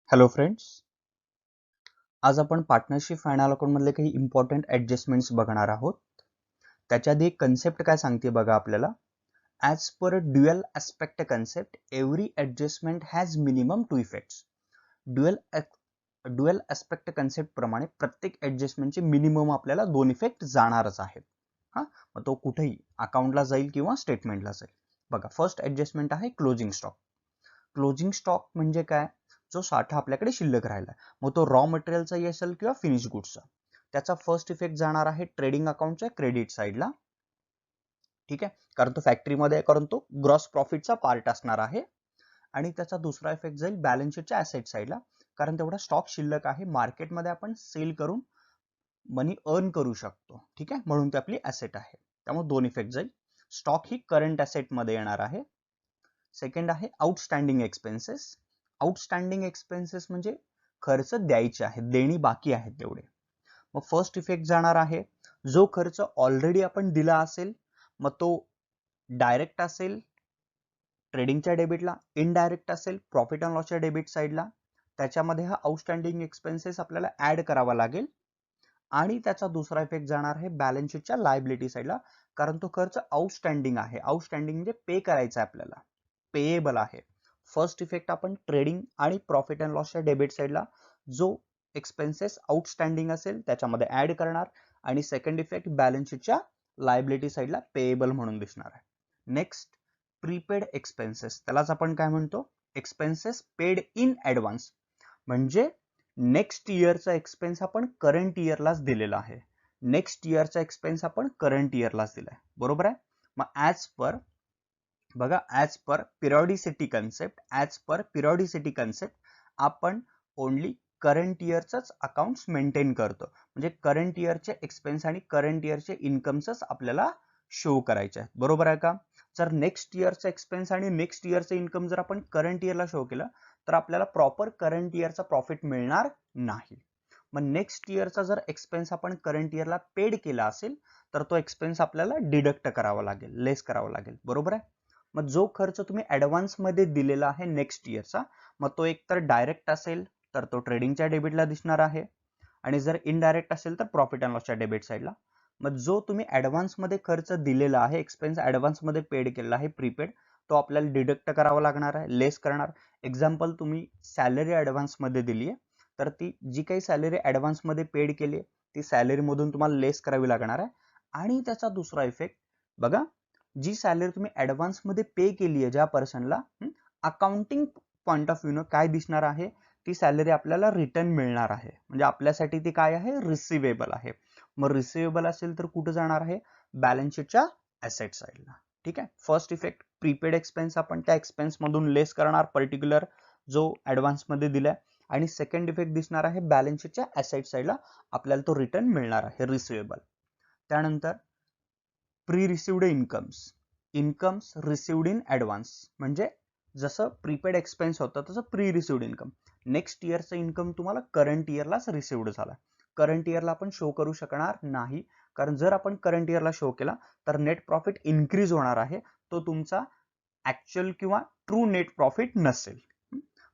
Hello friends, आज आपण partnership final account मधले काही इम्पॉर्टंट ऍडजस्टमेंट्स बघणार आहोत. त्याच्या आधी एक कन्सेप्ट काय सांगते बघा आपल्याला. As per dual aspect concept every adjustment has minimum 2 effects. Dual aspect concept प्रमाणे प्रत्येक ॲडजस्टमेंटचे मिनिमम आपल्याला 2 इफेक्ट जाणारच आहेत. मग तो कुठेही अकाउंटला जाईल किंवा स्टेटमेंटला जाईल. बघा, फर्स्ट ॲडजस्टमेंट आहे क्लोजिंग स्टॉक. क्लोजिंग स्टॉक म्हणजे काय? जो साठा आपल्याकडे शिल्लक राहिला, मग तो रॉ मटेरियलचा असेल किंवा फिनिश गुड्सचा, त्याचा फर्स्ट इफेक्ट जाणार आहे ट्रेडिंग अकाउंटच्या क्रेडिट साईडला. ठीक आहे, कारण तो फॅक्टरीमध्ये कारण तो ग्रॉस प्रॉफिटचा पार्ट असणार आहे. आणि त्याचा दुसरा इफेक्ट जाईल बॅलन्स शीटच्या ऍसेट साईडला, कारण तेवढा स्टॉक शिल्लक आहे, मार्केटमध्ये आपण सेल करून मनी अर्न करू शकतो. ठीक आहे, म्हणून ती आपली ऍसेट आहे. त्यामुळे 2 इफेक्ट जाईल. स्टॉक ही करंट ऍसेट मध्ये येणार आहे. सेकंड आहे आउटस्टँडिंग एक्सपेन्सेस. आउटस्टँडिंग एक्सपेन्सेस म्हणजे खर्च द्यायचे आहेत, देणी बाकी आहेत तेवढे. मग फर्स्ट इफेक्ट जाणार आहे जो खर्च ऑलरेडी आपण दिला असेल, मग तो डायरेक्ट असेल ट्रेडिंगच्या डेबिटला, इनडायरेक्ट असेल प्रॉफिट अँड लॉसच्या डेबिट साईडला. त्याच्यामध्ये हा आउटस्टँडिंग एक्सपेन्सेस आपल्याला ऍड करावा लागेल. आणि त्याचा दुसरा इफेक्ट जाणार आहे बॅलन्स शीटच्या लायबिलिटी साईडला, कारण तो खर्च आउटस्टँडिंग आहे. आउटस्टँडिंग म्हणजे पे करायचा आहे आपल्याला, पेएबल आहे. फर्स्ट इफेक्ट आपण ट्रेडिंग आणि प्रॉफिट अँड लॉसच्या डेबिट साईडला जो एक्सपेन्सेस आउटस्टँडिंग असेल त्याच्यामध्ये ऍड करणार. आणि सेकंड इफेक्ट बॅलन्स शीटच्या लायबिलिटी साईडला पेएबल म्हणून दिसणार आहे. Next, prepaid expenses. त्यालाच आपण काय म्हणतो? Expenses paid in advance. म्हणजे नेक्स्ट इयरचा एक्सपेन्स आपण करंट इयरलाच दिलेला आहे. नेक्स्ट इयरचा एक्सपेन्स आपण करंट इयरलाच दिलाय, बरोबर आहे. मग ॲज पर बघा, ॲज पर पिरियॉडिसिटी कन्सेप्ट आपण ओनली करंट इयरच अकाउंट्स मेंटेन करतो. म्हणजे करंट इयरचे एक्सपेन्स आणि करंट इयरचे इन्कम्सच आपल्याला शो करायचे आहेत, बरोबर आहे का. जर नेक्स्ट इयरचा एक्सपेन्स आणि नेक्स्ट इयरचे इन्कम जर आपण करंट इयरला शो केलं तर आपल्याला प्रॉपर करंट इयरचा प्रॉफिट मिळणार नाही. मग नेक्स्ट इयरचा जर एक्सपेन्स आपण करंट इयरला पेड केला असेल तर तो एक्सपेन्स आपल्याला डिडक्ट करावा लागेल, लेस करावा लागेल, बरोबर आहे. मग जो खर्च तुम्ही ऍडव्हान्स मध्ये दिलेला आहे नेक्स्ट इयरचा, मग तो एकतर डायरेक्ट असेल तर तो ट्रेडिंगच्या डेबिटला दिसणार आहे, आणि जर इनडायरेक्ट असेल तर प्रॉफिट अँड लॉसच्या डेबिट साईडला. मग जो तुम्ही ऍडव्हान्स मध्ये खर्च दिलेला आहे, एक्सपेन्स ऍडव्हान्स मध्ये पेड केलेला आहे प्रीपेड, तो आपल्याला डिडक्ट करावा लागणार आहे, लेस करणार. एक्झाम्पल, तुम्ही सॅलरी ऍडव्हान्स मध्ये दिली आहे तर ती जी काही सॅलरी ऍडव्हान्स मध्ये पेड केली ती सॅलरी मधून तुम्हाला लेस करावी लागणार आहे. आणि त्याचा दुसरा इफेक्ट बघा, जी सॅलरी तुम्ही ऍडव्हान्स मध्ये पे केली आहे ज्या पर्सनला, अकाउंटिंग पॉइंट ऑफ व्ह्यू काय दिसणार आहे, ती सॅलरी आपल्याला रिटर्न मिळणार आहे. म्हणजे आपल्यासाठी ती काय आहे, रिसिवेबल आहे. मग रिसिवेबल असेल तर कुठे जाणार आहे, बॅलन्स शीटच्या ऍसेट साईडला. ठीक आहे, फर्स्ट इफेक्ट प्रीपेड एक्सपेन्स आपण त्या एक्सपेन्स मधून लेस करणार पर्टिक्युलर जो ऍडव्हान्स मध्ये दिलाय. आणि सेकंड इफेक्ट दिसणार आहे बॅलन्स शीटच्या ऍसेट साईडला, आपल्याला तो रिटर्न मिळणार आहे, रिसिवेबल. त्यानंतर pre received incomes received in advance. म्हणजे जसं प्रीपेड एक्सपेन्स होतं तसं प्री रिसिव्ड इन्कम. नेक्स्ट इयरचं इन्कम तुम्हाला करंट इयरलाच रिसिव्ड झाला. करंट इयरला आपण शो करू शकणार नाही, कारण जर आपण करंट इयरला शो केला तर नेट प्रॉफिट इन्क्रीज होणार आहे, तो तुमचा ऍक्च्युअल किंवा ट्रू नेट प्रॉफिट नसेल.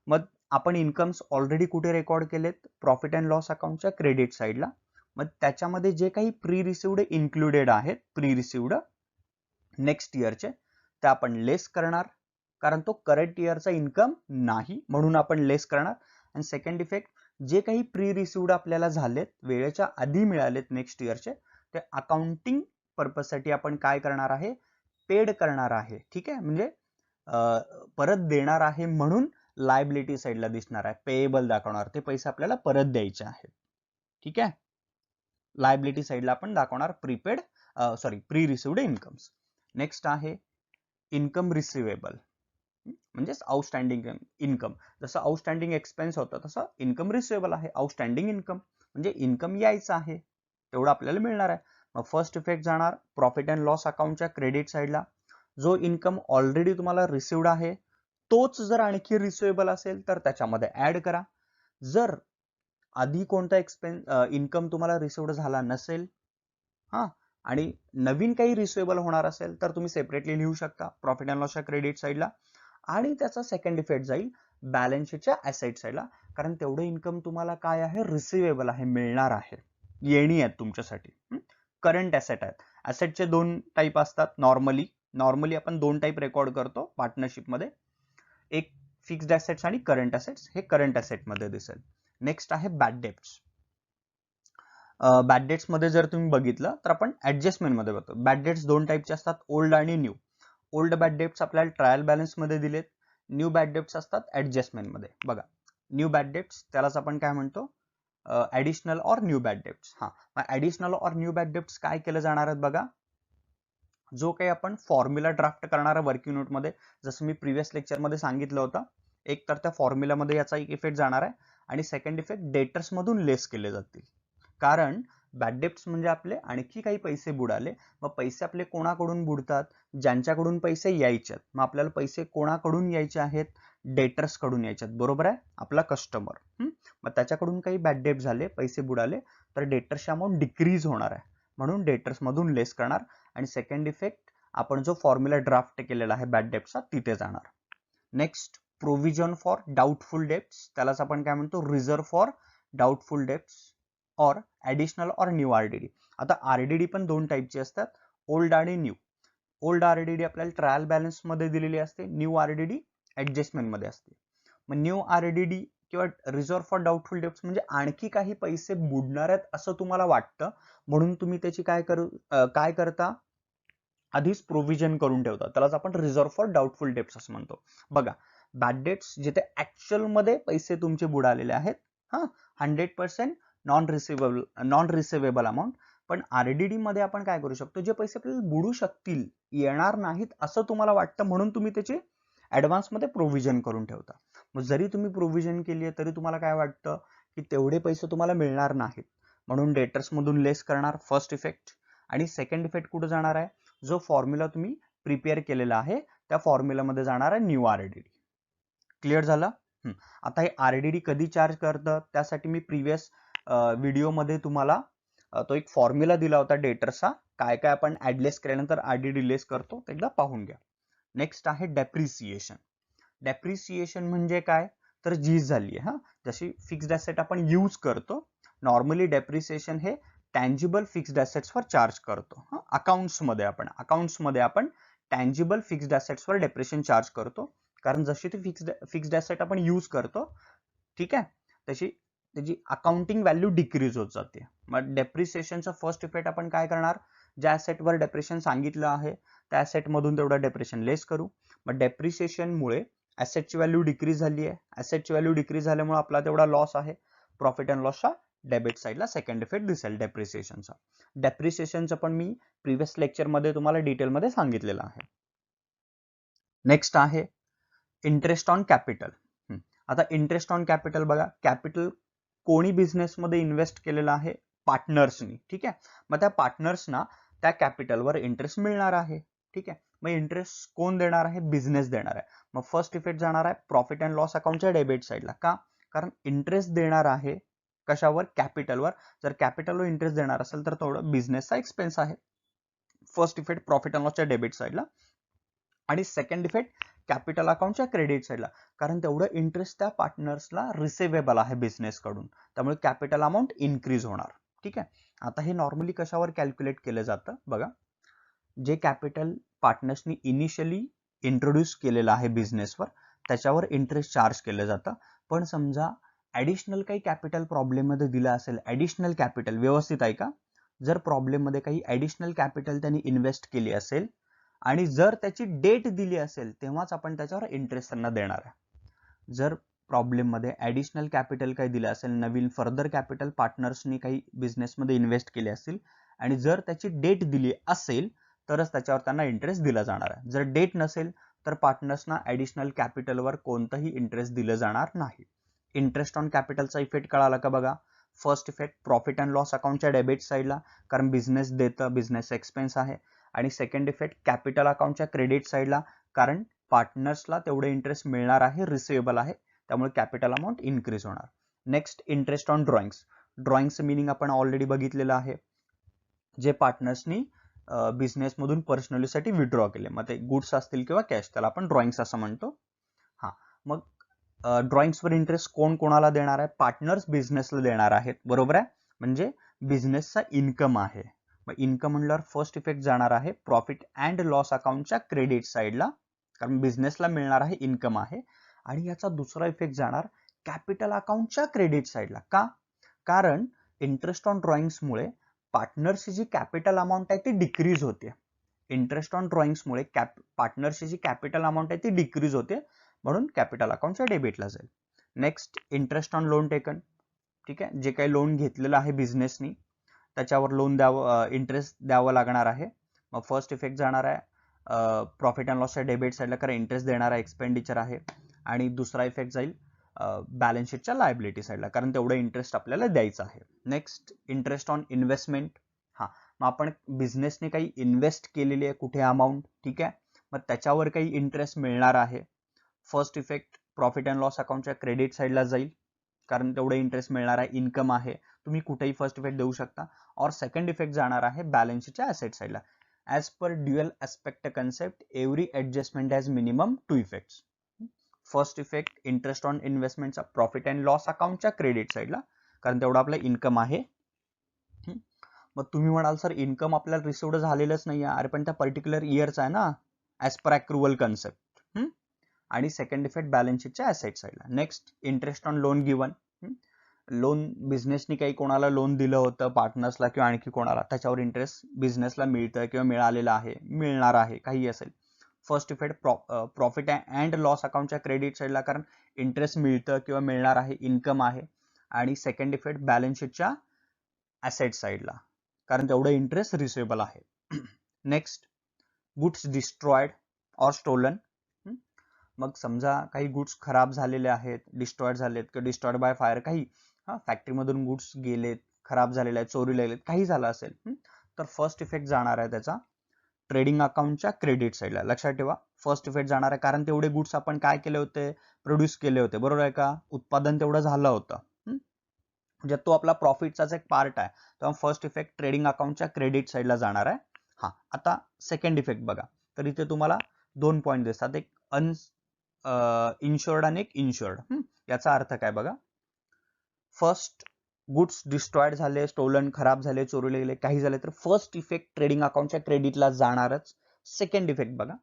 मग आपण इन्कम्स ऑलरेडी कुठे रेकॉर्ड केलेत, प्रॉफिट अँड लॉस अकाउंटच्या क्रेडिट साईडला. मग त्याच्यामध्ये जे काही प्री रिसिव्ड इन्क्लुडेड आहेत, प्री रिसिव्ड नेक्स्ट इयरचे, ते आपण लेस करणार, कारण तो करंट इयरचा इन्कम नाही म्हणून आपण लेस करणार. आणि सेकंड इफेक्ट, जे काही प्री रिसिव्ड आपल्याला झालेत, वेळेच्या आधी मिळालेत नेक्स्ट इयरचे, ते अकाउंटिंग पर्पजसाठी आपण काय करणार आहे, पेड करणार आहे. ठीक आहे, म्हणजे परत देणार आहे म्हणून लायबिलिटी साईडला दिसणार आहे, पेएबल दाखवणार, ते पैसे आपल्याला परत द्यायचे आहेत. ठीक आहे, लायबिलिटी साईडला आपण दाखवणार प्री रिसिव्ड इन्कम्स. नेक्स्ट आहे इन्कम रिसिवेबल, म्हणजेच आउटस्टँडिंग इन्कम. जसं आउटस्टँडिंग एक्सपेन्स होतं तसं इन्कम रिसिवेबल आहे. आउटस्टँडिंग इन्कम म्हणजे इन्कम यायचं आहे, तेवढं आपल्याला मिळणार आहे. मग फर्स्ट इफेक्ट जाणार प्रॉफिट अँड लॉस अकाउंटच्या क्रेडिट साईडला. जो इन्कम ऑलरेडी तुम्हाला रिसिव्ड आहे तोच जर आणखी रिसिवेबल असेल तर त्याच्यामध्ये ऍड करा. जर आधी कोणता इन्कम तुम्हाला रिसिव्ड झाला नसेल आणि नवीन काही रिसिवेबल होणार असेल तर तुम्ही सेपरेटली लिहू शकता प्रॉफिट अँड लॉसच्या क्रेडिट साईडला. आणि त्याचा सेकंड इफेक्ट जाईल बॅलन्स शीटच्या ऍसेट साईडला. कारण तेवढं इन्कम तुम्हाला काय आहे, रिसिवेबल आहे, मिळणार आहे, येणी आहेत तुमच्यासाठी. करंट ॲसेट आहेत. ॲसेटचे 2 टाईप असतात नॉर्मली आपण 2 टाईप रेकॉर्ड करतो पार्टनरशिपमध्ये, एक फिक्स्ड ॲसेट्स आणि करंट ॲसेट्स. हे करंट ॲसेटमध्ये दिसेल. नेक्स्ट आहे बॅड डेट्स. बॅड डेट्समध्ये जर तुम्ही बघितलं तर आपण ॲडजस्टमेंटमध्ये बघतो. बॅड डेट्स 2 टाईपचे असतात, ओल्ड आणि न्यू. ओल्ड बॅड डेट्स आपल्याला ट्रायल बॅलन्समध्ये दिलेत, न्यू बॅड डेट्स असतात ॲडजस्टमेंटमध्ये. बघा, न्यू बॅड डेट्स त्यालाच आपण काय म्हणतो, additional or new bad debts. मग additional or new bad debts काय केलं जाणार आहेत बघा, जो काही आपण फॉर्म्युला ड्राफ्ट करणारा वर्किंग नोटमध्ये, जसं मी प्रिव्हियस लेक्चरमध्ये सांगितलं होतं, एक तर त्या फॉर्म्युलामध्ये याचा एक इफेक्ट जाणार आहे आणि सेकंड इफेक्ट डेटर्समधून लेस केले जातील. कारण बॅड डेट्स म्हणजे आपले आणखी काही पैसे बुडाले. मग पैसे आपले कोणाकडून बुडतात, ज्यांच्याकडून पैसे यायचे आहेत. मग आपल्याला पैसे कोणाकडून यायचे आहेत, डेटर्स कडून यायचे आहेत, बरोबर आहे, आपला कस्टमर. मग त्याच्याकडून काही बॅड डेट झाले, पैसे बुडाले, तर डेटर्सची अमाऊंट डिक्रीज होणार आहे, म्हणून डेटर्स मधून लेस करणार. आणि सेकंड इफेक्ट आपण जो फॉर्म्युला ड्राफ्ट केलेला आहे बॅड डेट्सचा तिथे जाणार. Next, provision for doubtful debts, त्यालाच आपण काय म्हणतो, रिझर्व्ह फॉर डाऊटफुल डेट्स और ॲडिशनल और न्यू आरडीडी. आता आरडीडी पण 2 टाईपची असतात, ओल्ड आणि न्यू. ओल्ड आरडीडी आपल्याला ट्रायल बॅलन्स मध्ये दिलेली असते, न्यू आरडीडी ॲडजस्टमेंट मध्ये असते. मग न्यू आरडीडी किंवा रिझर्व्ह फॉर डाऊटफुल डेट्स म्हणजे आणखी काही पैसे बुडणार आहेत असं तुम्हाला वाटतं, म्हणून तुम्ही त्याची काय करता, आधीच प्रोव्हिजन करून ठेवता, त्यालाच आपण रिझर्व्ह फॉर डाऊटफुल डेट्स असं म्हणतो. बघा, बॅड डेट्स जिथे ऍक्च्युअल मध्ये पैसे तुमचे बुडालेले आहेत, 100% नॉन रिसिवेबल अमाऊंट. पण आरडीडी मध्ये आपण काय करू शकतो, जे पैसे आपल्याला बुडू शकतील, येणार नाहीत असं तुम्हाला वाटतं, म्हणून तुम्ही त्याचे ऍडव्हान्स मध्ये प्रोव्हिजन करून ठेवता. मग जरी तुम्ही प्रोव्हिजन केली आहे तरी तुम्हाला काय वाटतं की तेवढे पैसे तुम्हाला मिळणार नाहीत, म्हणून डेटर्स मधून लेस करणार, फर्स्ट इफेक्ट. आणि सेकंड इफेक्ट कुठे जाणार आहे, जो फॉर्म्युला तुम्ही प्रिपेअर केलेला आहे त्या फॉर्म्युलामध्ये जाणार आहे न्यू आरडीडी. क्लिअर झालं. आता हे आरडीडी कधी चार्ज करतं, त्यासाठी मी प्रिव्हियस व्हिडिओमध्ये तुम्हाला तो एक फॉर्म्युला दिला होता डेटर्सचा, काय काय आपण ऍडलेस केल्यानंतर आरडीडी लेस करतो, एकदा पाहून घ्या. नेक्स्ट आहे डेप्रिसिएशन. डेप्रिसिएशन म्हणजे काय, तर झीज झाली आहे. जशी फिक्स्ड ॲसेट आपण यूज करतो, नॉर्मली डेप्रिसिएशन हे टँजिबल फिक्स्ड ॲसेट्सवर चार्ज करतो. अकाउंट्समध्ये आपण टँजिबल फिक्स्ड ॲसेट्सवर डेप्रिसिएशन चार्ज करतो, कारण जशी ती फिक्स्ड ॲसेट आपण यूज करतो, ठीक आहे, तशी त्याची अकाउंटिंग व्हॅल्यू डिक्रीज होत जाते. मग डेप्रिसिएशनचा फर्स्ट इफेक्ट आपण काय करणार, ज्या ॲसेटवर डेप्रिसिएशन सांगितलं आहे त्या ॲसेट मधून तेवढं डेप्रिसिएशन लेस करू. मग डेप्रिसिएशनमुळे ॲसेटची व्हॅल्यू डिक्रीज झाली आहे, ॲसेटची व्हॅल्यू डिक्रीज झाल्यामुळे आपला तेवढा लॉस आहे, प्रॉफिट अँड लॉसच्या डेबिट साईडला सेकंड इफेक्ट दिसेल डेप्रिसिएशनचा. डेप्रिसिएशनचं पण मी प्रिव्हियस लेक्चरमध्ये तुम्हाला डिटेलमध्ये सांगितलेलं आहे. नेक्स्ट आहे इंटरेस्ट ऑन कॅपिटल. आता इंटरेस्ट ऑन कॅपिटल बघा, कॅपिटल कोणी बिझनेसमध्ये इन्व्हेस्ट केलेलं आहे, पार्टनर्सनी, ठीक आहे. मग त्या पार्टनर्सना त्या कॅपिटलवर इंटरेस्ट मिळणार आहे, ठीक आहे. मग इंटरेस्ट कोण देणार आहे, बिझनेस देणार आहे. मग फर्स्ट इफेक्ट जाणार आहे प्रॉफिट अँड लॉस अकाउंटच्या डेबिट साईडला. का, कारण इंटरेस्ट देणार आहे कशावर, कॅपिटलवर. जर कॅपिटलवर इंटरेस्ट देणार असेल तर थोडं बिझनेसचा एक्सपेन्स आहे. फर्स्ट इफेक्ट प्रॉफिट अँड लॉसच्या डेबिट साईडला. आणि सेकंड इफेक्ट कॅपिटल अकाउंटच्या क्रेडिट साईडला, कारण तेवढं इंटरेस्ट त्या पार्टनर्सला रिसिवेबल आहे बिझनेस कडून, त्यामुळे कॅपिटल अमाऊंट इन्क्रीज होणार, ठीक आहे. आता हे नॉर्मली कशावर कॅल्क्युलेट केलं जातं बघा, जे कॅपिटल पार्टनर्सनी इनिशियली इंट्रोड्यूस केलेलं आहे बिझनेसवर त्याच्यावर इंटरेस्ट चार्ज केलं जातं. पण समजा ॲडिशनल काही कॅपिटल प्रॉब्लेममध्ये दिलं असेल, ॲडिशनल कॅपिटल, व्यवस्थित आहे का, जर प्रॉब्लेममध्ये काही ॲडिशनल कॅपिटल त्यांनी इन्व्हेस्ट केली असेल आणि जर त्याची डेट दिली असेल तेव्हाच आपण त्याच्यावर इंटरेस्ट त्यांना देणार आहे. जर प्रॉब्लेममध्ये ॲडिशनल कॅपिटल काही दिलं असेल, नवीन फर्दर कॅपिटल पार्टनर्सनी काही बिझनेसमध्ये इन्व्हेस्ट केले असतील आणि जर त्याची डेट दिली असेल तरच त्याच्यावर त्यांना इंटरेस्ट दिला जाणार आहे. जर डेट नसेल तर पार्टनर्सना ॲडिशनल कॅपिटलवर कोणतंही इंटरेस्ट दिलं जाणार नाही. इंटरेस्ट ऑन कॅपिटलचा इफेक्ट कळाला का बघा. First effect profit and loss अकाउंटच्या डेबिट साईडला, कारण बिझनेस देतं, बिझनेस एक्सपेन्स आहे. आणि सेकंड इफेक्ट कॅपिटल अकाउंटच्या क्रेडिट साईडला, कारण पार्टनर्सला तेवढे इंटरेस्ट मिळणार आहे, रिसिवेबल आहे, त्यामुळे कॅपिटल अमाऊंट इन्क्रीज होणार. Next, interest on drawings. ड्रॉइंगचं मिनिंग आपण ऑलरेडी बघितलेलं आहे, जे पार्टनर्सनी बिझनेसमधून पर्सनलीसाठी विड्रॉ केले, मग ते गुड्स असतील किंवा कॅश, त्याला आपण ड्रॉइंग्स असं म्हणतो. मग ड्रॉइंग्सवर इंटरेस्ट कोण कोणाला देणार आहे? पार्टनर्स बिझनेसला देणार आहेत, बरोबर आहे. म्हणजे बिझनेसचा इन्कम आहे. मग इन्कम म्हणल्यावर फर्स्ट इफेक्ट जाणार आहे प्रॉफिट अँड लॉस अकाउंटच्या क्रेडिट साईडला, कारण बिझनेसला मिळणार आहे इन्कम आहे. आणि याचा दुसरा इफेक्ट जाणार कॅपिटल अकाउंटच्या क्रेडिट साईडला. का? कारण इंटरेस्ट ऑन ड्रॉइंग्समुळे पार्टनर्सची जी कॅपिटल अमाऊंट आहे ती डिक्रीज होते. इंटरेस्ट ऑन ड्रॉइंग्समुळे पार्टनर्सची जी कॅपिटल अमाऊंट आहे ती डिक्रीज होते, म्हणून कॅपिटल अकाउंटच्या डेबिटला जाईल. Next interest on loan taken. ठीक आहे, जे काही लोन घेतलेलं आहे बिझनेसनी त्याच्यावर लोन द्यावं, इंटरेस्ट द्यावं लागणार आहे. मग फर्स्ट इफेक्ट जाणार आहे प्रॉफिट अँड लॉसच्या डेबिट साईडला, कारण इंटरेस्ट देणारा एक्सपेंडिचर आहे. आणि दुसरा इफेक्ट जाईल बॅलन्स शीटच्या लायबिलिटी साईडला, कारण तेवढं इंटरेस्ट आपल्याला द्यायचं आहे. Next interest on investment. हा, मग आपण बिझनेसने काही इन्व्हेस्ट केलेली आहे कुठे अमाऊंट, ठीक आहे, मग त्याच्यावर काही इंटरेस्ट मिळणार आहे. First effect profit and loss अकाउंटच्या क्रेडिट साईडला जाईल, कारण तेवढं इंटरेस्ट मिळणार आहे, इन्कम आहे. तुम्ही कुठेही फर्स्ट इफेक्ट देऊ शकता. और सेकंड इफेक्ट जाणार आहे बॅलन्स शीटच्या ॲसेट साईडला. As per dual aspect concept every adjustment has minimum 2 effects. First effect interest on इन्व्हेस्टमेंटचा प्रॉफिट अँड लॉस अकाउंटच्या क्रेडिट साईडला, कारण तेवढा आपला इन्कम आहे. मग तुम्ही म्हणाल सर इन्कम आपल्याला रिसिव्ड झालेलंच नाही आहे. अरे पण त्या पर्टिक्युलर इयरचा आहे ना, ॲज पर ॲक्रुवल कन्सेप्ट. आणि सेकंड इफेक्ट बॅलन्स शीटच्या ॲसेट साईडला. Next interest on loan given. Loan बिझनेसनी काही कोणाला लोन दिलं होतं, पार्टनर्सला किंवा आणखी कोणाला, त्याच्यावर इंटरेस्ट बिझनेसला मिळतं किंवा मिळालेलं आहे, मिळणार आहे, काही असेल. First effect profit and loss अकाउंटच्या क्रेडिट साईडला, कारण इंटरेस्ट मिळतं किंवा मिळणार आहे, इन्कम आहे. आणि सेकंड इफेक्ट बॅलन्स शीटच्या ॲसेट साईडला, कारण तेवढं इंटरेस्ट रिसिवेबल आहे. Next goods destroyed or stolen. मग समजा काही गुड्स खराब झालेले आहेत, डिस्ट्रॉयड झालेत किंवा डिस्ट्रॉयड बाय फायर, काही फॅक्टरीमधून गुड्स गेलेत, खराब झालेले आहेत, चोरीला गेलेत, काही झालं असेल, तर फर्स्ट इफेक्ट जाणार आहे त्याचा ट्रेडिंग अकाउंटच्या क्रेडिट साईडला. लक्षात ठेवा फर्स्ट इफेक्ट जाणार आहे, कारण तेवढे गुड्स आपण काय केले होते, प्रोड्यूस केले होते, बरोबर आहे का, उत्पादन तेवढं झालं होतं, म्हणजे तो आपला प्रॉफिटचाच एक पार्ट आहे. तेव्हा फर्स्ट इफेक्ट ट्रेडिंग अकाउंटच्या क्रेडिट साईडला जाणार आहे. हा, आता सेकंड इफेक्ट बघा, तर इथे तुम्हाला 2 पॉईंट दिसतात, एक इन्शुर्ड आणि एक इन्शुर्ड. याचा अर्थ काय बघा, फर्स्ट गुड्स डिस्ट्रॉयड झाले, स्टोलन, खराब झाले, चोरीले गेले, काही झाले, तर फर्स्ट इफेक्ट ट्रेडिंग अकाउंटच्या क्रेडिटला जाणारच. सेकंड इफेक्ट बघा,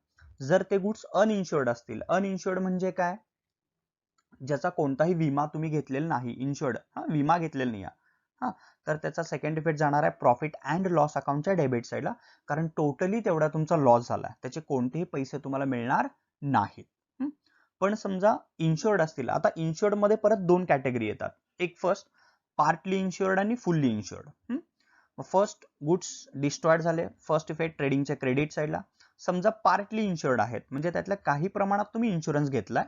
जर ते गुड्स अनइन्शुर्ड असतील, अनइन्शुर्ड म्हणजे काय, ज्याचा कोणताही विमा तुम्ही घेतलेला नाही, इन्शुर्ड, विमा घेतलेला नाही, तर त्याचा सेकंड इफेक्ट जाणार आहे प्रॉफिट अँड लॉस अकाउंटच्या डेबिट साईडला, कारण टोटली तेवढा तुमचा लॉस झाला, त्याचे कोणतेही पैसे तुम्हाला मिळणार नाहीत. पण समजा इन्शुर्ड असतील, आता इन्शुर्ड मध्ये परत 2 कॅटेगरी येतात, एक फर्स्ट पार्टली इन्शुर्ड आणि फुल्ली इन्शुर्ड. फर्स्ट गुड्स डिस्ट्रॉयड झाले, फर्स्ट इफेक्ट ट्रेडिंगच्या क्रेडिट साईडला. समजा पार्टली इन्शुर्ड आहेत, म्हणजे त्यातल्या काही प्रमाणात तुम्ही इन्शुरन्स घेतलाय,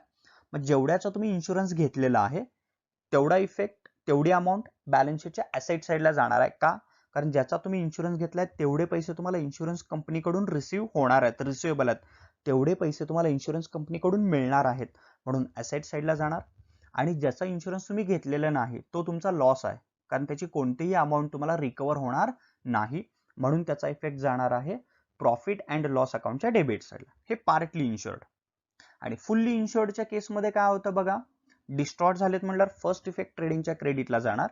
मग जेवढ्याचा तुम्ही इन्शुरन्स घेतलेला आहे तेवढा इफेक्ट, तेवढी अमाऊंट बॅलन्स शीटच्या ॲसेट साईडला जाणार आहे. का? कारण ज्याचा तुम्ही इन्शुरन्स घेतलाय तेवढे पैसे तुम्हाला इन्शुरन्स कंपनीकडून रिसिव्ह होणार आहेत, रिसिवेबल आहेत, तेवढे पैसे तुम्हाला इन्शुरन्स कंपनीकडून मिळणार आहेत, म्हणून ॲसेट साईडला जाणार. आणि ज्याचा इन्शुरन्स तुम्ही घेतलेला नाही तो तुमचा लॉस आहे, कारण त्याची कोणतीही अमाऊंट तुम्हाला रिकवर होणार नाही, म्हणून त्याचा इफेक्ट जाणार आहे प्रॉफिट अँड लॉस अकाउंटच्या डेबिट साईडला. हे पार्टली इन्शुर्ड. आणि फुल्ली इन्शुर्डच्या केसमध्ये काय होतं बघा, डिस्ट्रॉयड झालेत म्हटल्यावर फर्स्ट इफेक्ट ट्रेडिंगच्या क्रेडिटला जाणार,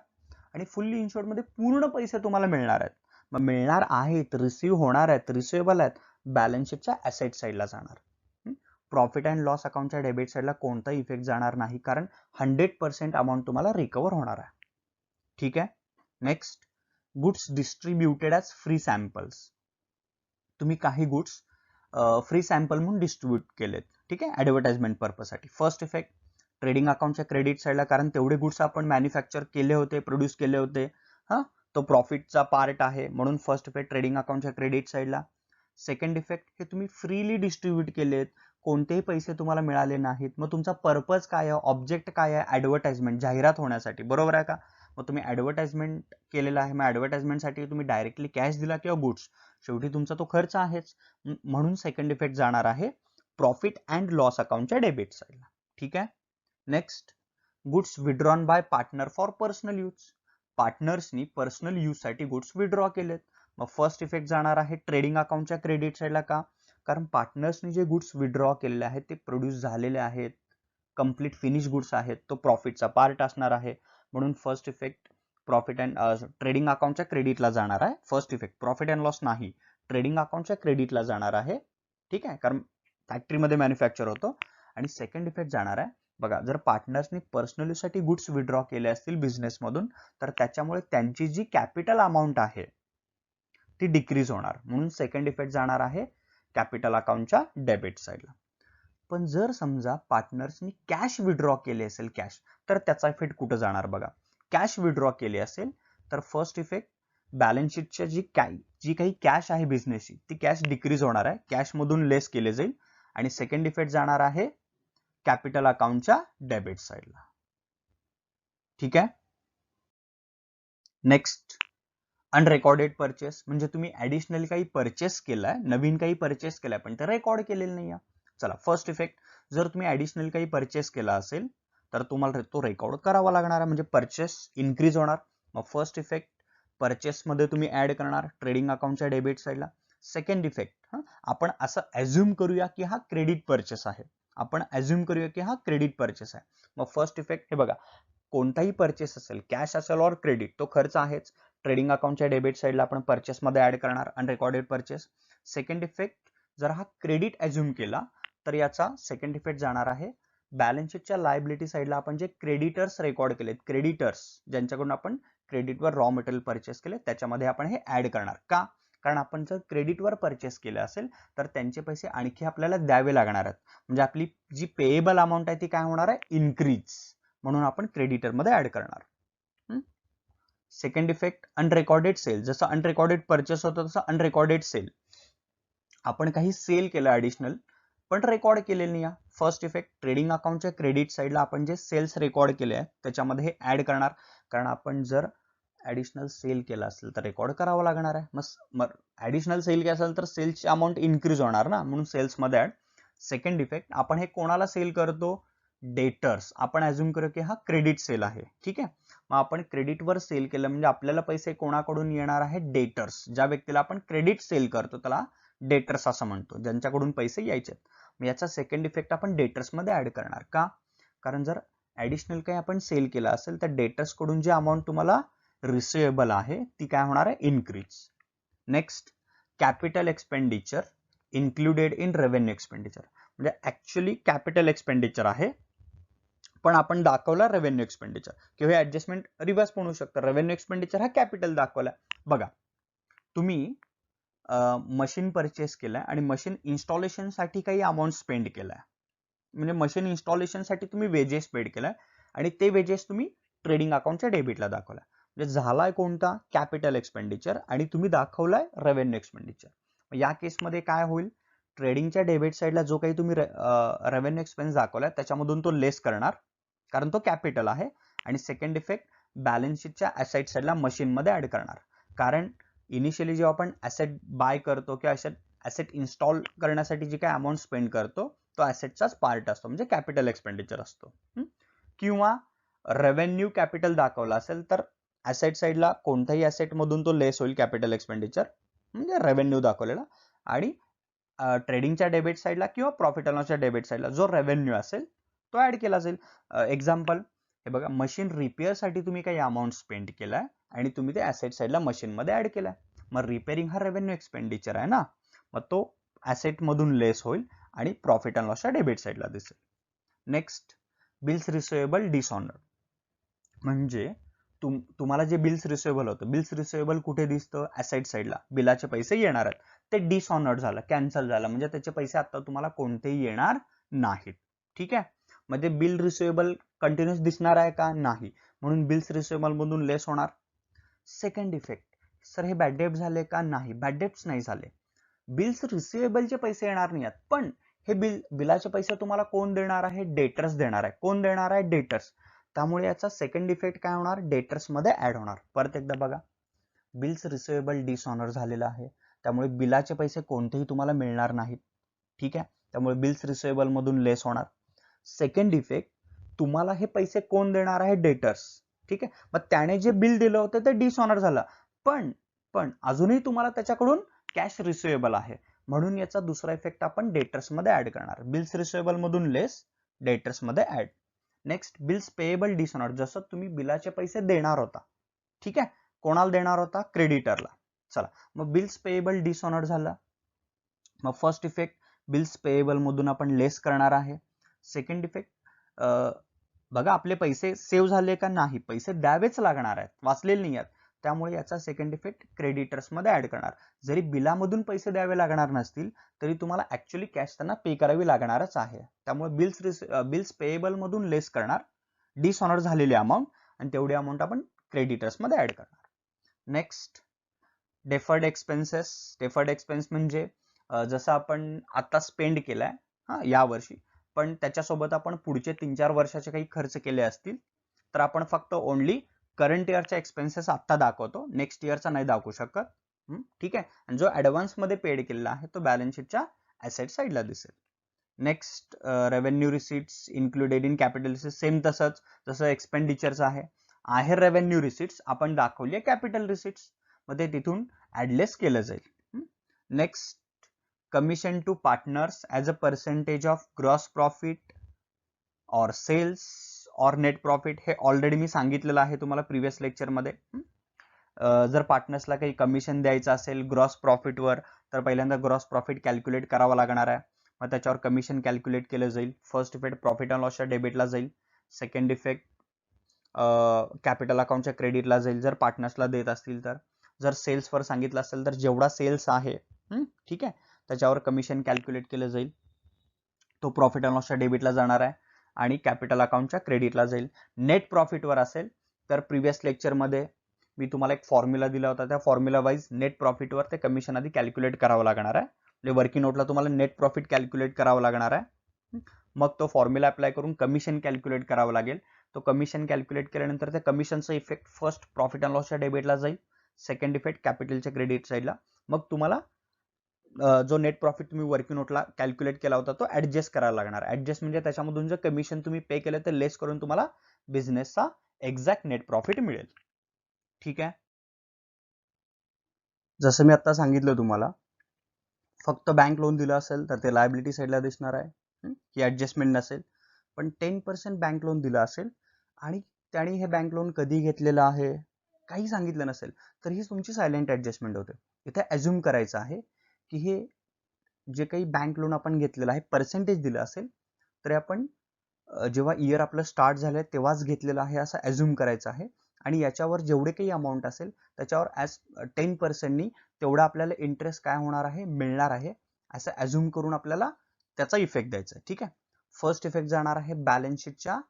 आणि फुल्ली इन्शुर्ड मध्ये पूर्ण पैसे तुम्हाला मिळणार आहेत, मग मिळणार आहेत, रिसिव्ह होणार आहेत, रिसिवेबल आहेत, बॅलन्स शीटच्या ॲसेट साईडला जाणार. प्रॉफिट अँड लॉस अकाउंटच्या डेबिट साईडला कोणताही इफेक्ट जाणार नाही, कारण 100% अमाऊंट तुम्हाला रिकवर होणार आहे. ठीक आहे. Next goods distributed as free samples. तुम्ही काही गुड्स फ्री सॅम्पल म्हणून डिस्ट्रीब्यूट केलेत, ठीक आहे, ॲडव्हर्टाइजमेंट पर्पजसाठी. फर्स्ट इफेक्ट ट्रेडिंग अकाउंटच्या क्रेडिट साईडला, कारण तेवढे गुड्स आपण मॅन्युफॅक्चर केले होते, प्रोड्यूस केले होते, तो प्रॉफिटचा पार्ट आहे, म्हणून फर्स्ट इफेक्ट ट्रेडिंग अकाउंटच्या क्रेडिट साईडला. सेकंड इफेक्ट हे तुम्ही फ्रीली डिस्ट्रीब्यूट केलेत, कोणतेही पैसे तुम्हाला मिळाले नाहीत, मग तुमचा पर्पज काय आहे, ऑब्जेक्ट काय आहे, ॲडव्हर्टाइजमेंट, जाहिरात होण्यासाठी, बरोबर आहे का, मग तुम्ही ॲडव्हर्टाइजमेंट केलेला आहे, मग ॲडव्हर्टाइजमेंटसाठी तुम्ही डायरेक्टली कॅश दिला किंवा गुड्स, शेवटी तुमचा तो खर्च आहेच, म्हणून सेकंड इफेक्ट जाणार आहे प्रॉफिट अँड लॉस अकाउंटच्या डेबिट साईडला. ठीक आहे. Next goods withdrawn by partner for personal use. पार्टनर्सनी पर्सनल यूजसाठी गुड्स विड्रॉ केलेत, मग फर्स्ट इफेक्ट जाणार आहे ट्रेडिंग अकाउंटच्या क्रेडिट साईडला. का? कारण पार्टनर्सनी जे गुड्स विड्रॉ केलेले आहेत ते प्रोड्यूस झालेले आहेत, कम्प्लीट फिनिश गुड्स आहेत तो प्रॉफिटचा पार्ट असणार आहे, म्हणून first effect profit and trading अकाउंटच्या क्रेडिटला जाणार आहे. First effect profit and loss नाही, ट्रेडिंग अकाउंटच्या क्रेडिटला जाणार आहे. ठीक आहे, कारण फॅक्टरीमध्ये मॅन्युफॅक्चर होतो. आणि सेकंड इफेक्ट जाणार आहे बघा, जर पार्टनर्सनी पर्सनलीसाठी गुड्स विड्रॉ केले असतील बिझनेसमधून तर त्याच्यामुळे त्यांची जी कॅपिटल अमाऊंट आहे ती डिक्रीज होणार, म्हणून सेकंड इफेक्ट जाणार आहे कॅपिटल अकाउंटच्या डेबिट साईडला. पण जर समजा पार्टनर्सनी कॅश विड्रॉ केले असेल कॅश, तर त्याचा इफेक्ट कुठं जाणार बघा. कॅश विड्रॉ केली असेल तर फर्स्ट इफेक्ट बॅलन्स शीटच्या जी काही कॅश आहे बिझनेसची ती कॅश डिक्रीज होणार आहे, कॅश मधून लेस केले जाईल. आणि सेकंड इफेक्ट जाणार आहे कॅपिटल अकाउंटच्या डेबिट साईडला. ठीक आहे. नेक्स्ट अनरेकॉर्डेड परचेस, म्हणजे तुम्ही ऍडिशनल काही परचेस केलाय, नवीन काही परचेस केलाय पण ते रेकॉर्ड केलेलं नाही आहे. चला फर्स्ट इफेक्ट, जर तुम्ही ऍडिशनल काही परचेस केला असेल तर तुम्हाला तो रेकॉर्ड करावा लागणार आहे, म्हणजे परचेस इन्क्रीज होणार. मग फर्स्ट इफेक्ट परचेस मध्ये तुम्ही ऍड करणार ट्रेडिंग अकाउंटच्या डेबिट साईडला. सेकंड इफेक्ट आपण असं अज्युम करूया की हा क्रेडिट परचेस आहे, आपण अज्युम करूया की हा क्रेडिट परचेस आहे. मग फर्स्ट इफेक्ट हे बघा, कोणताही परचेस असेल कॅश असेल और क्रेडिट तो खर्च आहेच, ट्रेडिंग अकाउंटच्या डेबिट साईडला आपण परचेस मध्ये ऍड करणार अनरेकॉर्डेड परचेस. सेकंड इफेक्ट, जर हा क्रेडिट अज्युम केला तर याचा सेकंड इफेक्ट जाणार आहे बॅलन्स शीटच्या लायबिलिटी साईडला आपण जे क्रेडिटर्स रेकॉर्ड केलेत, क्रेडिटर्स ज्यांच्याकडून आपण क्रेडिटवर रॉ मटेरियल परचेस केले त्याच्यामध्ये आपण हे ऍड करणार. का? कारण आपण जर क्रेडिटवर परचेस केले असेल तर त्यांचे पैसे आणखी आपल्याला द्यावे लागणार आहेत, म्हणजे आपली जी पेएबल अमाऊंट आहे ती काय होणार आहे, इन्क्रीज, म्हणून आपण क्रेडिटर मध्ये ऍड करणार. सेकंड इफेक्ट अनरेकॉर्डेड सेल, जसं अनरेकॉर्डेड परचेस होतं तसं अनरेकॉर्डेड सेल, आपण काही सेल केलं ऍडिशनल पण रेकॉर्ड केलेलं नाही. फर्स्ट इफेक्ट ट्रेडिंग अकाउंटच्या क्रेडिट साईडला आपण जे सेल्स रेकॉर्ड केले आहेत त्याच्यामध्ये हे ऍड करणार, कारण आपण जर ऍडिशनल सेल केला असेल तर रेकॉर्ड करावं लागणार आहे. मग ऍडिशनल सेल केला असेल तर सेल्सची अमाऊंट इन्क्रीज होणार ना, म्हणून सेल्स मध्ये ऍड. सेकंड इफेक्ट, आपण हे कोणाला सेल करतो, डेटर्स, आपण अज्युम करू की हा क्रेडिट सेल आहे. ठीक आहे, मग आपण क्रेडिटवर सेल केलं म्हणजे आपल्याला पैसे कोणाकडून येणार आहे, डेटर्स, ज्या व्यक्तीला आपण क्रेडिट सेल करतो त्याला डेटर्स असं म्हणतो, ज्यांच्याकडून पैसे यायचे. याचा सेकंड इफेक्ट आपण डेटर्स मध्ये ऍड करणार. का? कारण जर ऍडिशनल काही आपण सेल केला असेल तर डेटर्स कडून जी अमाऊंट तुम्हाला रिसिवेबल आहे ती काय होणार आहे, increase. Next capital expenditure included in revenue expenditure, म्हणजे ऍक्च्युअली कॅपिटल एक्सपेंडिचर आहे पण आपण दाखवला रेव्हेन्यू एक्सपेंडिचर, किंवा हे ऍडजस्टमेंट रिव्हर्स पण होऊ शकतं, रेव्हेन्यू एक्सपेंडिचर हा कॅपिटल दाखवला. बघा तुम्ही मशीन परचेस केलाय आणि मशीन इन्स्टॉलेशन साठी काही अमाऊंट स्पेंड केलाय, म्हणजे मशीन इन्स्टॉलेशन साठी तुम्ही वेजेस पेड केलाय आणि ते वेजेस तुम्ही ट्रेडिंग अकाउंटच्या डेबिटला दाखवलाय, म्हणजे झालाय कोणता, कॅपिटल एक्सपेंडिचर, आणि तुम्ही दाखवलाय रेव्हेन्यू एक्सपेंडिचर. या केसमध्ये काय होईल, ट्रेडिंगच्या डेबिट साईडला जो काही तुम्ही रेव्हेन्यू एक्सपेन्स दाखवलाय त्याच्यामधून तो लेस करणार कारण तो कॅपिटल आहे. आणि सेकंड इफेक्ट बॅलन्स शीटच्या ऍसेट साईडला मशीन मध्ये ऍड करणार, कारण इनिशियली जेव्हा आपण ऍसेट बाय करतो किंवा ऍसेट इन्स्टॉल करण्यासाठी जी काही अमाऊंट स्पेंड करतो तो ऍसेटचाच पार्ट असतो, म्हणजे कॅपिटल एक्सपेंडिचर असतो. किंवा रेव्हेन्यू कॅपिटल दाखवला असेल तर ऍसेट साईडला कोणत्याही ऍसेट मधून तो लेस होईल कॅपिटल एक्सपेंडिचर, म्हणजे रेव्हेन्यू दाखवलेला. आणि ट्रेडिंगच्या डेबिट साईडला किंवा प्रॉफिट अँड लॉसच्या डेबिट साईडला जो रेव्हेन्यू असेल तो ऍड केला जाईल. एक्झाम्पल हे बघा, मशीन रिपेअर साठी तुम्ही काही अमाऊंट स्पेंड केलाय आणि तुम्ही ते ऍसेट साईडला मशीन मध्ये ऍड केलाय, मग रिपेअरिंग हा रेव्हेन्यू एक्सपेंडिचर आहे ना, मग तो ऍसेट मधून लेस होईल आणि प्रॉफिट अँड लॉसच्या डेबिट साईडला दिसेल. नेक्स्ट बिल्स रिसिवेबल डिसऑनर, म्हणजे तुम्हाला जे बिल्स रिसिवेबल होतं, बिल्स रिसिवेबल कुठे दिसतं, ऍसेट साईडला, बिलाचे पैसे येणार आहेत, ते डिसऑनर्ड झालं, कॅन्सल झालं, म्हणजे त्याचे पैसे आता तुम्हाला कोणतेही येणार नाहीत. ठीक आहे, म्हणजे बिल रिसिवेबल कंटिन्युअस दिसणार आहे का, नाही, म्हणून बिल्स रिसिवेबल मधून लेस होणार. सेकंड इफेक्ट, सर हे बॅड डेट झाले का, नाही, बॅड डेट्स नाही झाले, बिल्स रिसिवेबलचे पैसे येणार नाही आहेत, पण हे बिलाचे पैसे तुम्हाला कोण देणार आहे, डेटर्स देणार आहे. कोण देणार आहे, डेटर्स, त्यामुळे याचा सेकंड इफेक्ट काय होणार, डेटर्स मध्ये ऍड होणार. परत एकदा बघा, बिल्स रिसिवेबल डिसऑनर झालेला आहे त्यामुळे बिलाचे पैसे कोणतेही तुम्हाला मिळणार नाहीत. ठीक आहे, त्यामुळे बिल्स रिसिवेबल मधून लेस होणार. सेकंड इफेक्ट, तुम्हाला हे पैसे कोण देणार आहे, डेटर्स. ठीक आहे, मग त्याने जे बिल दिलं होतं ते डिसऑनर झालं, पण अजूनही तुम्हाला त्याच्याकडून कॅश रिसिवेबल आहे, म्हणून याचा दुसरा इफेक्ट आपण डेटर्स मध्ये ऍड करणार. बिल्स रिसिवेबल मधून लेस, डेटर्स मध्ये add. Next bills payable dishonoured, जसं तुम्ही बिलाचे पैसे देणार होता, ठीक आहे, कोणाला देणार होता, क्रेडिटरला. चला मग बिल्स पेएबल डिसऑनर्ड झालं. मग फर्स्ट इफेक्ट बिल्स पेएबल मधून आपण लेस करणार आहे. सेकंड इफेक्ट बघा आपले पैसे सेव्ह झाले का नाही, पैसे द्यावेच लागणार आहेत, वाचलेले नाही आहेत, त्यामुळे याचा सेकंड इफेक्ट क्रेडिटर्स मध्ये ऍड करणार. जरी बिलामधून पैसे द्यावे लागणार नसतील तरी तुम्हाला ऍक्च्युअली कॅश त्यांना पे करावी लागणारच आहे, त्यामुळे बिल्स पेएबल मधून लेस करणार डिसऑनर झालेली अमाऊंट आणि तेवढी अमाऊंट आपण क्रेडिटर्स मध्ये ऍड करणार. Next deferred expenses. Deferred expense म्हणजे जसं आपण आता स्पेंड केलाय या वर्षी, पण त्याच्यासोबत आपण पुढचे 3-4 वर्षाचे काही खर्च केले असतील तर आपण फक्त ओनली करंट इयरचा एक्सपेन्सेस आता दाखवतो, नेक्स्ट इयरचा नाही दाखवू शकत. ठीक आहे, आणि जो ऍडव्हान्स मध्ये पेड केलेला आहे तो बॅलन्स शीटच्या ऍसेट साईडला दिसेल. Next revenue receipts included in capital receipts, same तसंच जसं एक्सपेंडिचरचं आहे रेव्हेन्यू रिसिट्स आपण दाखवली कॅपिटल रिसिट्स मध्ये, तिथून ऍडलेस केलं जाईल. Next commission to partners as a percentage of gross profit और सेल्स और नेट प्रॉफिट, हे ऑलरेडी मी सांगितलेलं आहे तुम्हाला प्रिव्हियस लेक्चरमध्ये. जर पार्टनर्सला काही कमिशन द्यायचं असेल ग्रॉस प्रॉफिटवर तर पहिल्यांदा ग्रॉस प्रॉफिट कॅल्क्युलेट करावं लागणार आहे, मग त्याच्यावर कमिशन कॅल्क्युलेट केलं जाईल. फर्स्ट इफेक्ट प्रॉफिट अँड लॉसच्या डेबिटला जाईल, सेकंड इफेक्ट कॅपिटल अकाउंटच्या क्रेडिटला जाईल जर पार्टनर्सला देत असतील तर. जर सेल्सवर सांगितलं असेल तर जेवढा सेल्स आहे ठीक आहे त्याच्यावर कमिशन कॅल्क्युलेट केलं जाईल, तो प्रॉफिट अँड लॉसच्या डेबिटला जाणार आहे आणि कॅपिटल अकाउंटच्या क्रेडिटला जाईल. नेट प्रॉफिटवर असेल तर प्रिव्हियस लेक्चरमध्ये मी तुम्हाला एक फॉर्म्युला दिला होता, त्या फॉर्म्युला वाईज नेट प्रॉफिटवर ते कमिशन आधी कॅल्क्युलेट करावं लागणार आहे. म्हणजे वर्किंग नोटला तुम्हाला नेट प्रॉफिट कॅल्क्युलेट करावं लागणार आहे, मग तो फॉर्म्युला अप्लाय करून कमिशन कॅल्क्युलेट करावं लागेल. तो कमिशन कॅल्क्युलेट केल्यानंतर त्या कमिशनचा इफेक्ट फर्स्ट प्रॉफिट अँड लॉसच्या डेबिटला जाईल, सेकंड इफेक्ट कॅपिटलच्या क्रेडिट साईडला. मग तुम्हाला जो नेट प्रॉफिट तुम्ही वर्किंग नोटला कॅल्क्युलेट केला होता तो ऍडजस्ट करायला लागणार. ऍडजस्ट म्हणजे त्याच्यामधून जे कमिशन तुम्ही पे केलं ते लेस करून तुम्हाला बिझनेसचा एक्झॅक्ट नेट प्रॉफिट मिळेल. ठीक आहे, जसं मी आता सांगितलं तुम्हाला, फक्त बँक लोन दिलं असेल तर ते लायबिलिटी साईडला दिसणार आहे की ऍडजस्टमेंट नसेल, पण 10% बँक लोन दिलं असेल आणि त्याने हे बँक लोन कधी घेतलेलं आहे काही सांगितलं नसेल तर ही तुमची सायलेंट ऍडजस्टमेंट होते. इथे अज्युम करायचं आहे की हे जे काही बँक लोन आपण घेतलेलं आहे पर्सेंटेज दिलं असेल तर आपण जेव्हा इयर आपलं स्टार्ट झालंय तेव्हाच घेतलेलं आहे असं अज्युम करायचं आहे, आणि याच्यावर जेवढे काही अमाऊंट असेल त्याच्यावर 10% तेवढा आपल्याला इंटरेस्ट काय होणार आहे मिळणार आहे असं अज्युम करून आपल्याला त्याचा इफेक्ट द्यायचा आहे. ठीक आहे, फर्स्ट इफेक्ट जाणार आहे बॅलन्स शीटच्या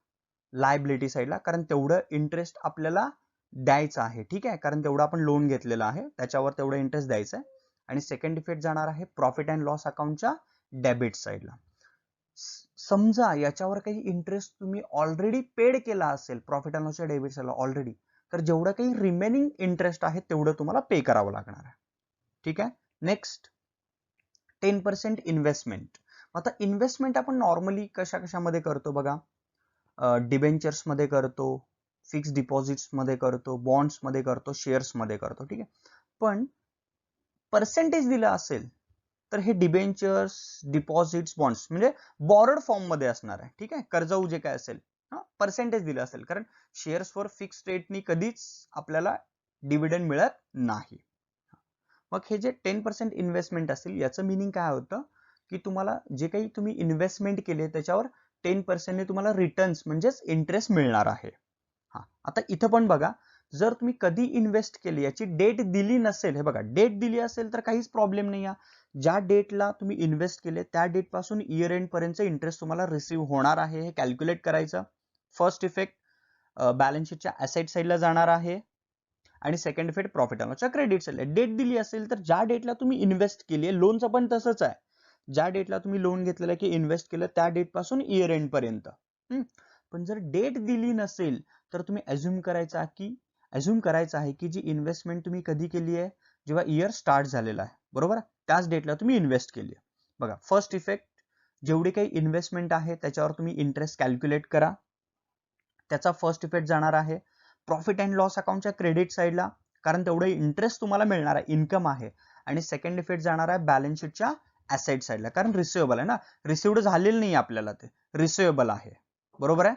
लायबिलिटी साईडला, कारण तेवढं इंटरेस्ट आपल्याला द्यायचं आहे. ठीक आहे, कारण तेवढं आपण लोन घेतलेलं आहे त्याच्यावर तेवढं इंटरेस्ट द्यायचं आहे. आणि सेकंड इफेक्ट जाणार आहे प्रॉफिट अँड लॉस अकाउंटच्या डेबिट साईडला. समजा याच्यावर काही इंटरेस्ट तुम्ही ऑलरेडी पेड केला असेल प्रॉफिट अँड लॉसच्या डेबिट साईडला ऑलरेडी, तर जेवढं काही रिमेनिंग इंटरेस्ट आहे तेवढं तुम्हाला पे करावं लागणार आहे. ठीक आहे, नेक्स्ट 10% इन्व्हेस्टमेंट. आता इन्व्हेस्टमेंट आपण नॉर्मली कशामध्ये करतो बघा, डिबेंचर्स मध्ये करतो, फिक्स डिपॉझिट्स मध्ये करतो, बॉन्ड्स मध्ये करतो, शेअर्स मध्ये करतो. ठीक आहे, पण पर्सेंटेज दिला असेल तर हे डिबेंचर्स, डिपॉझिट्स, बॉन्ड्स म्हणजे बॉरोड फॉर्म मध्ये असणार आहे. ठीक आहे, कर्जाऊ जे काय असेल पर्सेंटेज दिलं असेल, कारण शेअर्सवर फिक्स रेटनी कधीच आपल्याला डिव्हिडंड मिळत नाही. मग हे जे 10% इन्व्हेस्टमेंट असेल याचं मिनिंग काय होतं की तुम्हाला जे काही तुम्ही इन्व्हेस्टमेंट केले त्याच्यावर 10% तुम्हाला रिटर्न्स म्हणजेच इंटरेस्ट मिळणार आहे. आता इथं पण बघा, जर तुम्ही कधी इन्व्हेस्ट केली याची डेट दिली नसेल, हे बघा डेट दिली असेल तर काहीच प्रॉब्लेम नाही आहे. ज्या डेटला तुम्ही इन्व्हेस्ट केले त्या डेट पासून इयर एंड पर्यंत इंटरेस्ट तुम्हाला रिसीव्ह होणार आहे हे कॅल्क्युलेट करायचं. फर्स्ट इफेक्ट बॅलन्स शीटच्या ऍसेट साईडला जाणार आहे आणि सेकंड इफेक्ट प्रॉफिट अँड लॉसच्या क्रेडिट साईडला. डेट दिली असेल तर ज्या डेटला तुम्ही इन्व्हेस्ट केली आहे, लोनचं पण तसंच आहे, ज्या डेटला तुम्ही लोन घेतलेलं की इन्व्हेस्ट केलं त्या डेट पासून इयर एंड पर्यंत. पण जर डेट दिली नसेल तर तुम्ही अज्युम करायचं आहे की जी इन्व्हेस्टमेंट तुम्ही कधी केली आहे जेव्हा इयर स्टार्ट झालेला आहे, बरोबर, त्याच डेटला तुम्ही इन्व्हेस्ट केली आहे. बघा फर्स्ट इफेक्ट जेवढी काही इन्व्हेस्टमेंट आहे त्याच्यावर तुम्ही इंटरेस्ट कॅल्क्युलेट करा, त्याचा फर्स्ट इफेक्ट जाणार आहे प्रॉफिट अँड लॉस अकाउंटच्या क्रेडिट साईडला, कारण तेवढे इंटरेस्ट तुम्हाला मिळणार आहे, इन्कम आहे. आणि सेकंड इफेक्ट जाणार आहे बॅलन्स शीटच्या ऍसेट साईडला, कारण रिसिवेबल आहे ना, रिसिव्ड झालेलं नाही आपल्याला, ते रिसिवेबल आहे. बरोबर आहे,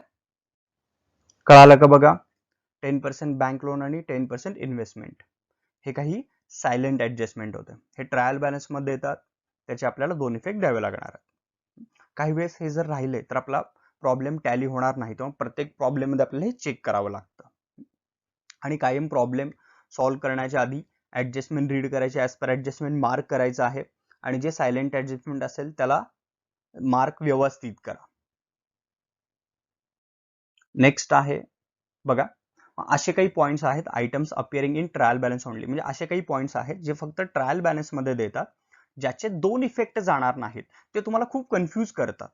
कळालं का बघा. 10% बँक लोन आणि 10% इन्व्हेस्टमेंट हे काही सायलेंट ऍडजस्टमेंट होते. हे ट्रायल बॅलन्स मध्ये येतात, त्याचे आपल्याला 2 इफेक्ट द्यावे लागणार आहेत. काही वेळेस हे जर राहिले तर आपला प्रॉब्लेम टॅली होणार नाही, तेव्हा प्रत्येक प्रॉब्लेम मध्ये आपल्याला हे चेक करावं लागतं. आणि कायम प्रॉब्लेम सॉल्व्ह करण्याच्या आधी ऍडजस्टमेंट रीड करायचे, ऍज पर ऍडजस्टमेंट मार्क करायचं आहे, आणि जे सायलेंट ऍडजस्टमेंट असेल त्याला मार्क व्यवस्थित करा. नेक्स्ट आहे बघा, असे काही पॉइंट्स आहेत, items appearing in trial balance only, म्हणजे असे काही पॉइंट्स आहेत जे फक्त ट्रायल बॅलन्स मध्ये देतात, ज्याचे 2 इफेक्ट जाणार नाहीत, ते तुम्हाला खूप कन्फ्यूज करतात.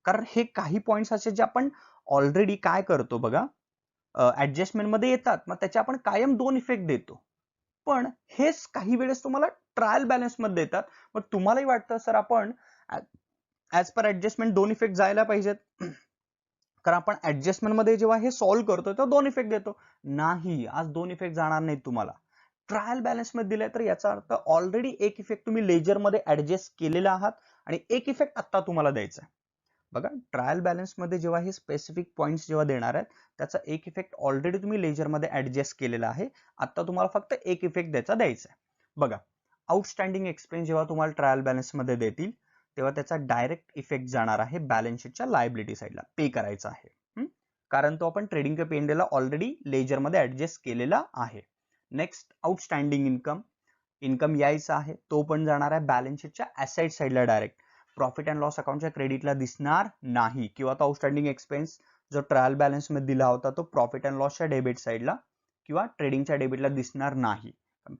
कारण हे काही पॉइंट्स असे जे आपण ऑलरेडी काय करतो बघा, ऍडजस्टमेंट मध्ये येतात, मग त्याचे आपण कायम 2 इफेक्ट देतो, पण हेच काही वेळेस तुम्हाला ट्रायल बॅलन्स मध्ये देतात. मग तुम्हालाही वाटतं सर आपण ऍज पर ऍडजस्टमेंट 2 इफेक्ट जायला पाहिजेत, कारण आपण ऍडजस्टमेंट मध्ये जेव्हा हे सॉल्व्ह करतो तेव्हा 2 इफेक्ट देतो. नाही, आज 2 इफेक्ट जाणार नाहीत तुम्हाला. ट्रायल बॅलन्स मध्ये दिले तर याचा अर्थ ऑलरेडी एक इफेक्ट तुम्ही लेजर मध्ये ऍडजस्ट केलेला आहात आणि एक इफेक्ट आता तुम्हाला द्यायचा आहे. बघा, ट्रायल बॅलन्स मध्ये जेव्हा हे स्पेसिफिक पॉइंट्स जेव्हा देणार आहेत, त्याचा एक इफेक्ट ऑलरेडी तुम्ही लेजर मध्ये ऍडजस्ट केलेला आहे, आता तुम्हाला फक्त एक इफेक्ट द्यायचा आहे. बघा, आउटस्टँडिंग एक्सपेन्स जेव्हा तुम्हाला ट्रायल बॅलन्स मध्ये देतील तेव्हा त्याचा डायरेक्ट इफेक्ट जाणार आहे बॅलन्स शीटच्या लायबिलिटी साईडला, पे करायचा आहे, कारण तो आपण ट्रेडिंग पेंडेला ऑलरेडी लेजर मध्ये ऍडजस्ट केलेला आहे. नेक्स्ट, आउटस्टँडिंग इन्कम, इन्कम यायचा आहे, तो पण जाणार आहे बॅलन्स शीटच्या ऍसेट साईडला डायरेक्ट, प्रॉफिट अँड लॉस अकाउंटच्या क्रेडिटला दिसणार नाही, किंवा तो आउटस्टँडिंग एक्सपेन्स जो ट्रायल बॅलन्स मध्ये दिला होता तो प्रॉफिट अँड लॉसच्या डेबिट साईडला किंवा ट्रेडिंगच्या डेबिटला दिसणार नाही.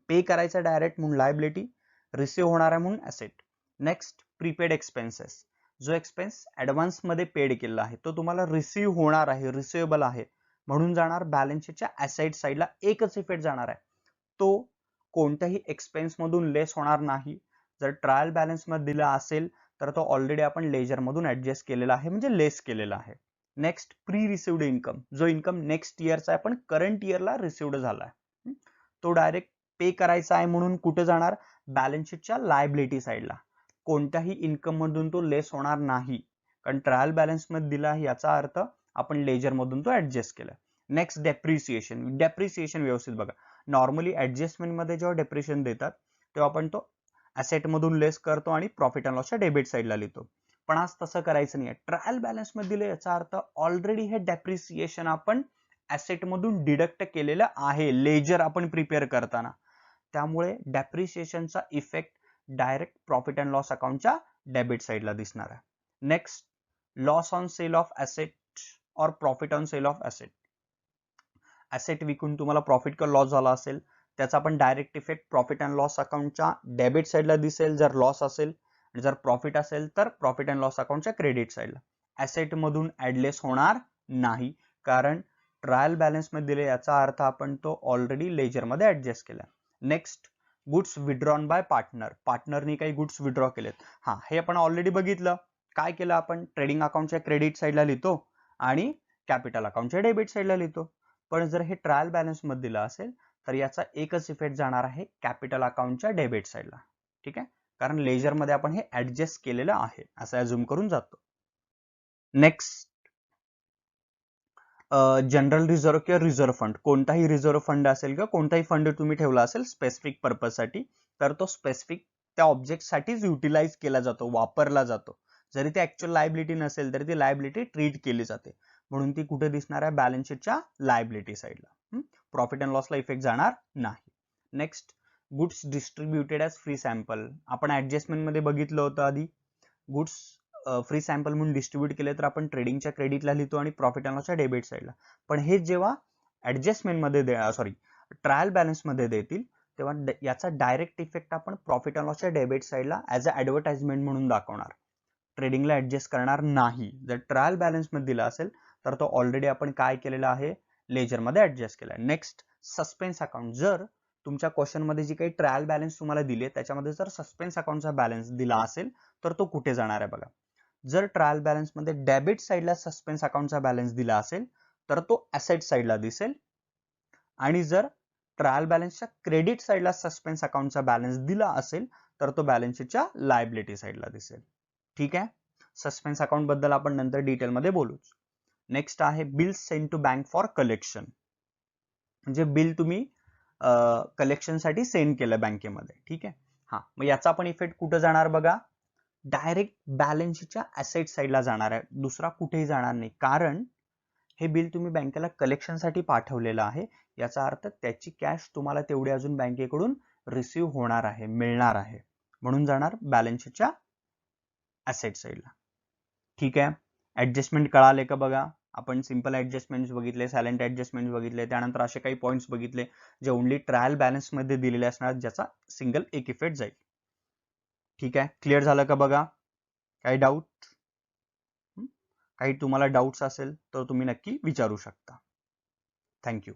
पे करायचा डायरेक्ट म्हणून लायबिलिटी, रिसिव्ह होणार आहे म्हणून ऍसेट. नेक्स्ट, प्रीपेड एक्सपेन्सेस, जो एक्सपेन्स ऍडव्हान्स मध्ये पेड केलेला आहे तो तुम्हाला रिसिव्ह होणार आहे, रिसिवेबल आहे म्हणून जाणार बॅलन्स शीटच्या ऍसेट साईडला, एकच इफेक्ट जाणार आहे, तो कोणत्याही एक्सपेन्स मधून लेस होणार नाही. जर ट्रायल बॅलन्स मध्ये दिला असेल तर तो ऑलरेडी आपण लेजर मधून ऍडजस्ट केलेला आहे, म्हणजे लेस केलेला आहे. नेक्स्ट, प्री रिसिव्ड इन्कम, जो इन्कम नेक्स्ट इयरचा आहे पण करंट इयरला रिसिव्ड झाला आहे, तो डायरेक्ट पे करायचा आहे म्हणून कुठे जाणार, बॅलन्स शीटच्या लायबिलिटी साईडला. कोणत्याही इन्कम मधून तो लेस होणार नाही, कारण ट्रायल बॅलन्स मध्ये दिला आहे याचा अर्थ आपण लेजर मधून तो ऍडजस्ट केला. नेक्स्ट, डेप्रिसिएशन, डेप्रिसिएशन व्यवस्थित बघा, नॉर्मली ऍडजस्टमेंट मध्ये जेव्हा डेप्रिसिएशन देतात तेव्हा आपण तो ऍसेट मधून लेस करतो आणि प्रॉफिट अँड लॉसच्या डेबिट साईडला लिहितो, पण आज तसं करायचं नाही. ट्रायल बॅलन्स मध्ये दिले याचा अर्थ ऑलरेडी हे डेप्रिसिएशन आपण ऍसेट मधून डिडक्ट केलेलं आहे लेजर आपण प्रिपेअर करताना, त्यामुळे डेप्रिसिएशनचा effect direct profit and loss अकाउंटच्या डेबिट साईडला दिसणार आहे. Next, loss on sale of asset और profit on sale of asset, asset विकून तुम्हाला प्रॉफिट किंवा लॉस झाला असेल त्याचा पण direct effect profit and loss अकाउंटच्या डेबिट साईडला दिसेल जर लॉस असेल, आणि जर प्रॉफिट असेल तर प्रॉफिट अँड लॉस अकाउंटच्या क्रेडिट साईडला. ऍसेट मधून ऍडलेस होणार नाही, कारण ट्रायल बॅलन्स मध्ये दिले याचा अर्थ आपण तो ऑलरेडी लेजर मध्ये ऍडजस्ट केला. Next, goods withdrawn by partner, पार्टनरनी काही गुड्स विड्रॉ केलेत, हा हे आपण ऑलरेडी बघितलं. काय केलं आपण, ट्रेडिंग अकाउंटच्या क्रेडिट साईडला लिहितो आणि कॅपिटल अकाउंटच्या डेबिट साईडला लिहितो, पण जर हे ट्रायल बॅलन्स मध्ये दिलं असेल तर याचा एकच इफेक्ट जाणार आहे कॅपिटल अकाउंटच्या डेबिट साईडला. ठीक आहे, कारण लेजर मध्ये आपण हे ऍडजस्ट केलेलं आहे असं अझ्युम करून जातो. नेक्स्ट, जनरल रिझर्व्ह किंवा रिझर्व्ह फंड, कोणताही रिझर्व्ह फंड असेल किंवा कोणताही फंड तुम्ही ठेवला असेल स्पेसिफिक पर्पज साठी, तर तो स्पेसिफिक त्या ऑब्जेक्ट साठीच युटिलाइज केला जातो, वापरला जातो. जरी ते ऍक्च्युअल लायबिलिटी नसेल तरी ती लायबिलिटी ट्रीट केली जाते, म्हणून ती कुठे दिसणार आहे, बॅलन्स शीटच्या लायबिलिटी साईडला, प्रॉफिट अँड लॉसला इफेक्ट जाणार नाही. Next, goods distributed as free sample, आपण ऍडजस्टमेंट मध्ये बघितलं होतं आधी, गुड्स फ्री सॅम्पल म्हणून डिस्ट्रीब्यूट केले तर आपण ट्रेडिंगच्या क्रेडिटला लिहितो आणि प्रॉफिट अँड लॉसच्या डेबिट साईडला, पण हे जेव्हा ऍडजस्टमेंट मध्ये ट्रायल बॅलन्स मध्ये देतील तेव्हा याचा डायरेक्ट इफेक्ट आपण प्रॉफिट अँड लॉसच्या डेबिट साईडला ऍज अ ऍडव्हर्टाइजमेंट म्हणून दाखवणार, ट्रेडिंगला ऍडजस्ट करणार नाही. जर ट्रायल बॅलन्स मध्ये दिला असेल तर तो ऑलरेडी आपण काय केलेला आहे, लेजर मध्ये ऍडजस्ट केला. नेक्स्ट, सस्पेन्स अकाउंट, जर तुमच्या क्वेश्चन मध्ये जी काही ट्रायल बॅलन्स तुम्हाला दिले त्याच्यामध्ये जर सस्पेन्स अकाउंटचा बॅलन्स दिला असेल तर तो कुठे जाणार आहे बघा. जर ट्रायल बॅलन्स मध्ये डेबिट साईडला सस्पेन्स अकाउंटचा बॅलन्स दिला असेल तर तो ऍसेट साईडला दिसेल, आणि जर ट्रायल बॅलन्सच्या क्रेडिट साईडला सस्पेन्स अकाउंटचा बॅलन्स दिला असेल तर तो बॅलन्स शीटच्या लायबिलिटी साईडला दिसेल. ठीक आहे. सस्पेन्स अकाउंट बद्दल आपण नंतर डिटेलमध्ये बोलूच. नेक्स्ट आहे bill send to bank for collection. म्हणजे बिल तुम्ही कलेक्शनसाठी सेंड केलं बँकेमध्ये. ठीक आहे. हा, मग याचा पण इफेक्ट कुठं जाणार बघा, डायरेक्ट बॅलन्स शीटच्या ॲसेट साईडला जाणार आहे, दुसरा कुठेही जाणार नाही. कारण हे बिल तुम्ही बँकेला कलेक्शनसाठी पाठवलेलं आहे, याचा अर्थ त्याची कॅश तुम्हाला तेवढी अजून बँकेकडून रिसिव्ह होणार आहे, मिळणार आहे, म्हणून जाणार बॅलन्स शीटच्या ॲसेट साईडला. ठीक आहे. ऍडजस्टमेंट कळाले का बघा. आपण सिंपल ऍडजस्टमेंट बघितले, सायलेंट ऍडजस्टमेंट बघितले, त्यानंतर असे काही पॉईंट्स बघितले जे ओनली ट्रायल बॅलन्स मध्ये दिलेले असणार, ज्याचा सिंगल एक इफेक्ट जाईल. ठीक आहे. क्लिअर झालं का बघा. काही डाऊट? काही तुम्हाला डाऊट्स असेल तर तुम्ही नक्की विचारू शकता. थँक्यू.